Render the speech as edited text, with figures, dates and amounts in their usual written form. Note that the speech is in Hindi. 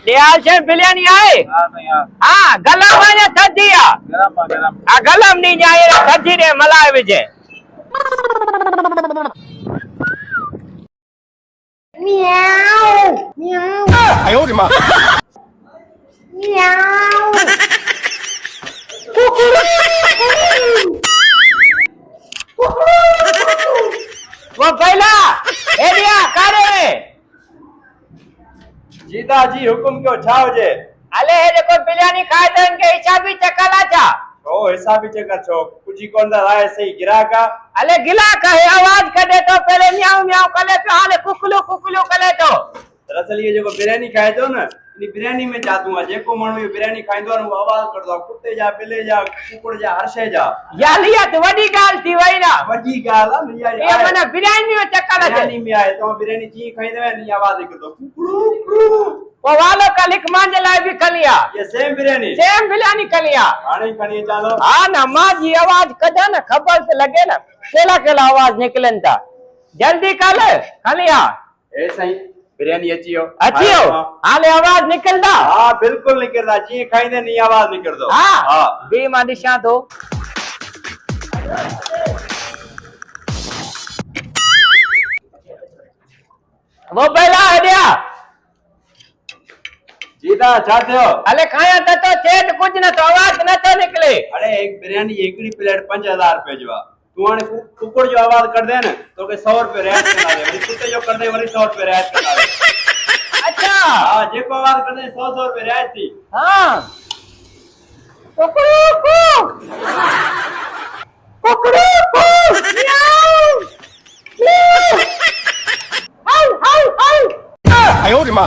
Dia sen biryani ai. Ah, galam aja tadi ya. Ah, galam ni nyai tadi deh malai beje. Meow, meow. 哎呦我的妈！Meow. वो पहला ए दिया करे जीता जी हुकुम क्यों छाव जे अले हे देखो बिरयानी खाए तो इनके हिसाबी चकला था ओ हिसाबी चक्कर छो कुजी कौन दा राय सही गिराका अले गिला कहे आवाज करे तो पहले म्याऊ म्याऊ करे तो हाले कुकलू कुकलू करे तो दरअसल ये जो बिरयानी खाए तो ना इन बिरयानी में जादू है जेको मानो ये बिरयानी खाइंदो है वो आवाज कर दो कुत्ते जा बिल्ले जा कुकुड़ जा हर शे जा या लिया तो वडी गाल थी वही ना वडी गाल है ये मने बिरयानी में चकला है बिरयानी में आए तो बिरयानी जी खाइंदे नी आवाज कर दो कुकुड़ू वो वालों का लिख मान जलाए भी कलिया ये सेम बिरयानी कलिया हाणे खणी चालो हां ना मां जी आवाज कदे ना खबर से लगे ना केला केला आवाज निकलन था जल्दी कर कलिया ए सही बिरयानी अचियो हाले आवाज निकलदा हां बिल्कुल निकलदा जी खाइंदे नी आवाज निकल दो हां बे मां दिशा तो वो पहला है दिया जीता चाहते हो अले खाया तो चेट कुछ न तो आवाज न तो निकले अरे एक बिरयानी एकड़ी प्लेट 5000 रुपए जो तू आने कुकुड़ जो आवाज कर दे न तो के 100 रुपए रियायत करा दे वरी कुत्ते जो कर दे वरी 100 रुपए रियायत करा दे अच्छा हां जेको आवाज कर दे 100 रुपए रियायत थी हां कुकड़ू म्याऊ म्याऊ हाउ हाउ हाउ 哎呦我的妈